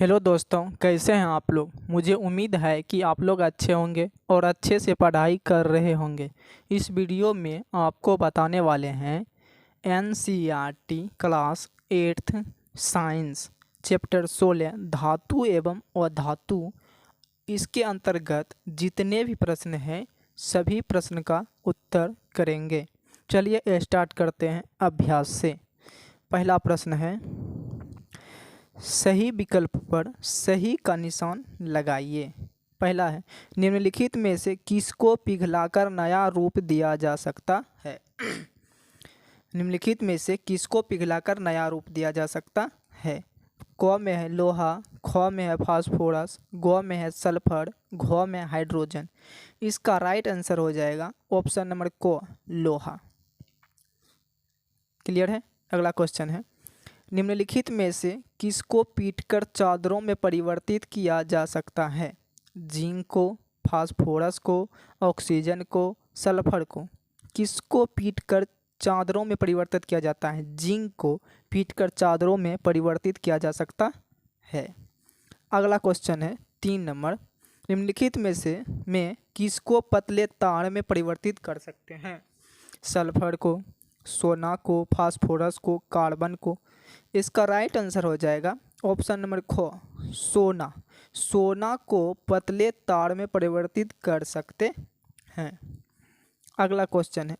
Hello दोस्तों, कैसे हैं आप लोग। मुझे उम्मीद है कि आप लोग अच्छे होंगे और अच्छे से पढ़ाई कर रहे होंगे। इस वीडियो में आपको बताने वाले हैं NCERT class 8th science chapter 16 धातु एवं अधातु। इसके अंतर्गत जितने भी प्रश्न हैं सभी प्रश्न का उत्तर करेंगे। चलिए स्टार्ट करते हैं अभ्यास से। पहला प्रश्न है, सही विकल्प पर सही का निशान लगाइए। पहला है, निम्नलिखित में से किसको पिघलाकर नया रूप दिया जा सकता है। निम्नलिखित में से किसको पिघलाकर नया रूप दिया जा सकता है। क में है लोहा, ख में है फास्फोरस, ग में है सल्फर, घ में है हाइड्रोजन। इसका राइट आंसर हो जाएगा ऑप्शन नंबर क, लोहा। क्लियर है। अगला क्वेश्चन है, निम्नलिखित में से किसको पीटकर चादरों में परिवर्तित किया जा सकता है। जिंक को, फास्फोरस को, ऑक्सीजन को, सल्फर को। किसको पीटकर चादरों में परिवर्तित किया जाता है। जिंक को पीटकर चादरों में परिवर्तित किया जा सकता है। अगला क्वेश्चन है 3 नंबर, निम्नलिखित में किसको पतले तार में परिवर्तित कर सकते हैं। सल्फर को, सोना को, फास्फोरस को, कार्बन को। इसका राइट आंसर हो जाएगा ऑप्शन नंबर ख, सोना। सोना को पतले तार में परिवर्तित कर सकते हैं। अगला क्वेश्चन है,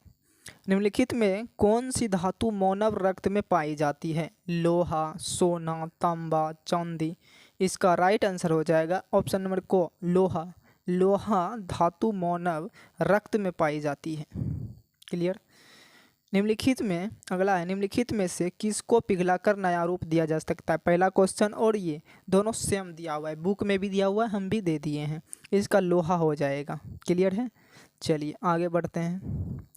निम्नलिखित में कौन सी धातु मानव रक्त में पाई जाती है। लोहा, सोना, तांबा, चांदी। इसका राइट आंसर हो जाएगा ऑप्शन नंबर क, लोहा। लोहा धातु मानव रक्त में पाई जाती है। क्लियर। निम्नलिखित में अगला है, निम्नलिखित में से किसको पिघलाकर नया रूप दिया जा सकता है। पहला क्वेश्चन और ये दोनों सेम दिया हुआ है, बुक में भी दिया हुआ है, हम भी दे दिए हैं। इसका लोहा हो जाएगा। क्लियर है। चलिए आगे बढ़ते हैं।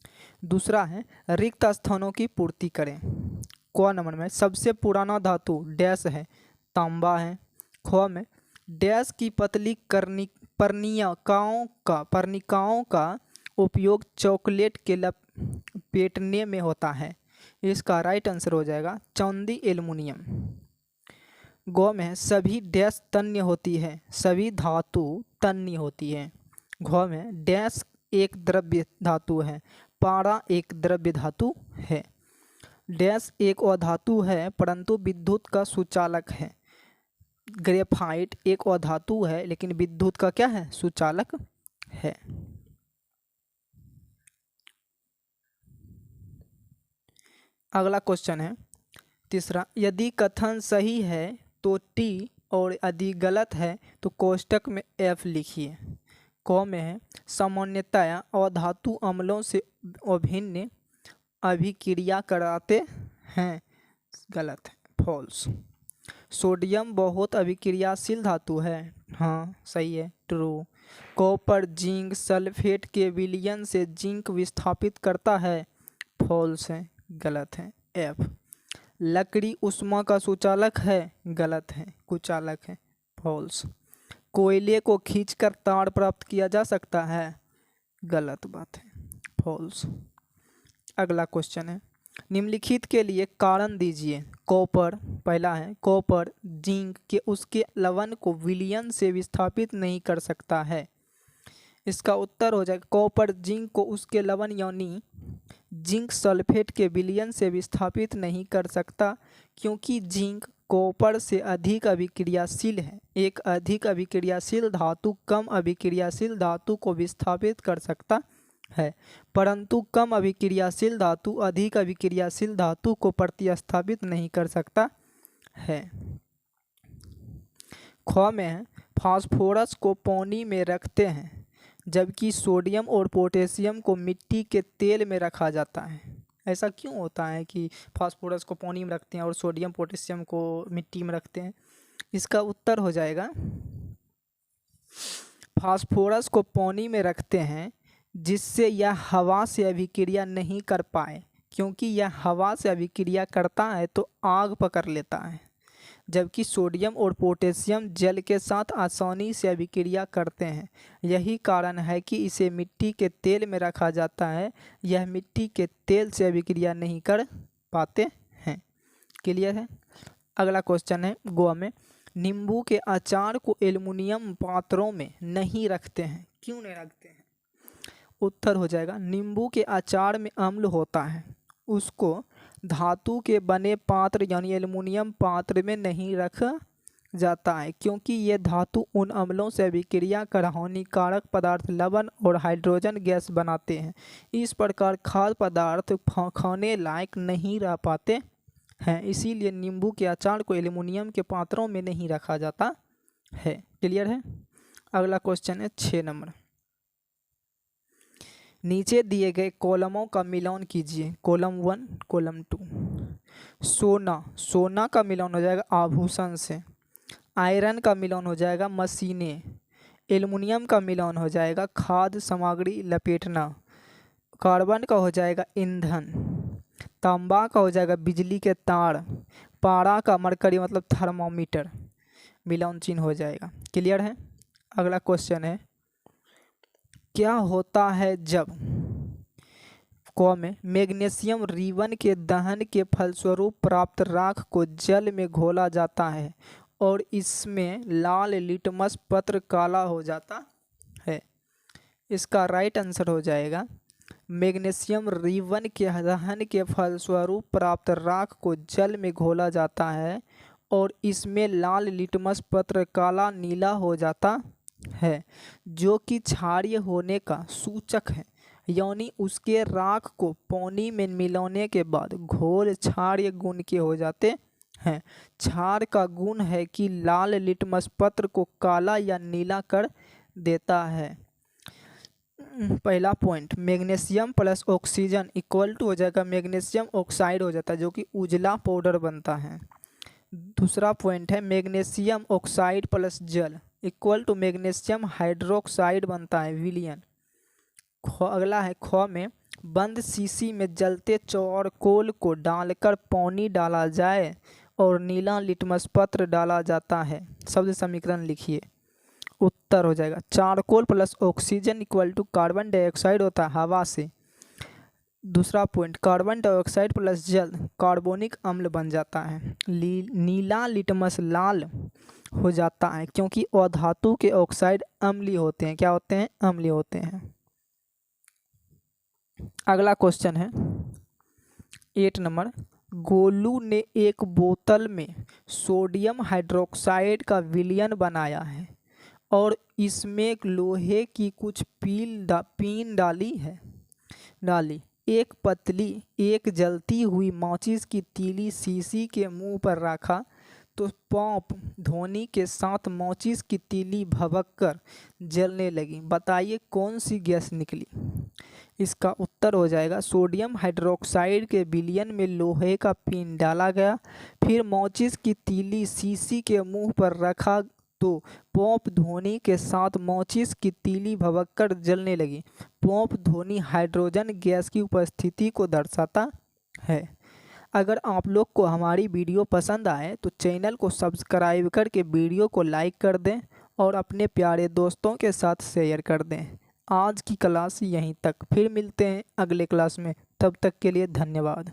दूसरा है, रिक्त स्थानों की पूर्ति करें। क नंबर में सबसे पुराना धातु डैश है, तांबा है। ख में डैश की पतली पर्णिकाओं का उपयोग चॉकलेट के लपेटने में होता है। इसका राइट आंसर हो जाएगा चांदी, एल्युमिनियम। ग में सभी डैश तन्य होती है, सभी धातु तन्य होती है। घ में डैश एक द्रव्य धातु है, पारा एक द्रव्य धातु है। डैश एक अधातु है परंतु विद्युत का सुचालक है। ग्रेफाइट एक अधातु है लेकिन विद्युत का क्या है, सुचालक है। अगला क्वेश्चन है तीसरा, यदि कथन सही है तो टी और यदि गलत है तो कोष्टक में एफ लिखिए। क में है सामान्यतया अधातु अम्लों से अभिन्न अभिक्रिया कराते हैं। गलत है, फॉल्स। सोडियम बहुत अभिक्रियाशील धातु है। हाँ सही है, ट्रू। कॉपर जिंक सल्फेट के विलयन से जिंक विस्थापित करता है। फॉल्स है, गलत है, एफ। लकड़ी उष्मा का सुचालक है। गलत है, कुचालक है। फॉल्स। कोयले को खींचकर तार प्राप्त किया जा सकता है। गलत बात है, फॉल्स। अगला क्वेश्चन है, निम्नलिखित के लिए कारण दीजिए। कॉपर, पहला है कॉपर जिंक के उसके लवण को विलयन से विस्थापित नहीं कर सकता है। इसका उत्तर हो जाएगा कॉपर जिंक को उसके लवण यानी जिंक सल्फेट के विलयन से विस्थापित नहीं कर सकता, क्योंकि जिंक कॉपर से अधिक अभिक्रियाशील है। एक अधिक अभिक्रियाशील धातु कम अभिक्रियाशील धातु को विस्थापित कर सकता है, परंतु कम अभिक्रियाशील धातु अधिक अभिक्रियाशील धातु को प्रतिस्थापित नहीं कर सकता है। ख में है फास्फोरस को पानी में रखते हैं जबकि सोडियम और पोटेशियम को मिट्टी के तेल में रखा जाता है। ऐसा क्यों होता है कि फास्फोरस को पानी में रखते हैं और सोडियम पोटेशियम को मिट्टी में रखते हैं। इसका उत्तर हो जाएगा फास्फोरस को पानी में रखते हैं जिससे यह हवा से अभिक्रिया नहीं कर पाए, क्योंकि यह हवा से अभिक्रिया करता है तो आग पकड़ लेता है, जबकि सोडियम और पोटेशियम जल के साथ आसानी से अभिक्रिया करते हैं। यही कारण है कि इसे मिट्टी के तेल में रखा जाता है। यह मिट्टी के तेल से अभिक्रिया नहीं कर पाते हैं। क्लियर है। अगला क्वेश्चन है ग में, नींबू के अचार को एल्युमिनियम पात्रों में नहीं रखते हैं, क्यों नहीं रखते हैं? उत्तर हो जाएगा नींबू के अचार में अम्ल होता है, उसको धातु के बने पात्र यानी एल्युमिनियम पात्र में नहीं रखा जाता है, क्योंकि ये धातु उन अम्लों से अभिक्रिया कर हानिकारक पदार्थ लवण और हाइड्रोजन गैस बनाते हैं। इस प्रकार खाद्य पदार्थ खाने लायक नहीं रह पाते हैं, इसीलिए नींबू के अचार को एल्युमिनियम के पात्रों में नहीं रखा जाता है। क्लियर है? अगला क्वेश्चन है 6 नंबर। नीचे दिए गए कॉलमों का मिलान कीजिए, कॉलम 1 कॉलम 2। सोना का मिलान हो जाएगा आभूषण से, आयरन का मिलान हो जाएगा मशीनें, एल्युमिनियम का मिलान हो जाएगा खाद्य सामग्री लपेटना, कार्बन का हो जाएगा ईंधन, तांबा का हो जाएगा बिजली के तार, पारा का मरकरी मतलब थर्मामीटर, मिलान चिन्ह हो जाएगा। क्लियर है? अगला क्वेश्चन है क्या होता है जब में मैग्नीशियम रिबन के दहन के फलस्वरूप प्राप्त राख को जल में घोला जाता है और इसमें लाल लिटमस पत्र काला हो जाता है? इसका राइट आंसर हो जाएगा मैग्नीशियम रिबन के दहन के फलस्वरूप प्राप्त राख को जल में घोला जाता है और इसमें लाल लिटमस पत्र काला नीला हो जाता है, जो कि क्षारीय होने का सूचक है, यानी उसके राख को पानी में मिलाने के बाद घोल क्षारीय गुण के हो जाते हैं। क्षार का गुण है कि लाल लिटमस पत्र को काला या नीला कर देता है। पहला point magnesium plus oxygen equal to हो जाएगा मैग्नीशियम ऑक्साइड हो जाता है, जो कि उजला पाउडर बनता है। दूसरा पॉइंट है मैग्नीशियम ऑक्साइड प्लस जल इक्वल टू मैग्नीशियम हाइड्रोक्साइड बनता है, विलियन। अगला है ख में बंद शीशी में जलते चारकोल को डालकर पानी डाला जाए और नीला लिटमस पत्र डाला जाता है, शब्द समीकरण लिखिए। उत्तर हो जाएगा charcoal plus oxygen equal to carbon dioxide होता है हवा से। दूसरा पॉइंट कार्बन डाइऑक्साइड प्लस जल कार्बोनिक अम्ल बन जाता है। नीला लिटमस लाल हो जाता है क्योंकि अधातु के ऑक्साइड अम्लीय होते हैं। क्या होते हैं? अम्लीय होते हैं। अगला क्वेश्चन है 8 नंबर। गोलू ने एक बोतल में सोडियम हाइड्रोक्साइड का विलयन बनाया है और इसमें लोहे की कुछ पीन डाली। एक पतली एक जलती हुई माचिस की तीली शीशी के मुंह पर रखा तो पंप ध्वनि के साथ माचिस की तीली भभक कर जलने लगी। बताइए कौन सी गैस निकली? इसका उत्तर हो जाएगा सोडियम हाइड्रोक्साइड के विलयन में लोहे का पिन डाला गया, फिर माचिस की तीली शीशी के मुंह पर रखा तो पंप ध्वनि के साथ माचिस की तीली भभककर जलने लगी। पंप ध्वनि हाइड्रोजन गैस की उपस्थिति को दर्शाता है। अगर आप लोग को हमारी वीडियो पसंद आए तो चैनल को सब्सक्राइब करके वीडियो को लाइक कर दें और अपने प्यारे दोस्तों के साथ शेयर कर दें। आज की क्लास यहीं तक, फिर मिलते हैं अगले क्लास में। तब तक के लिए धन्यवाद।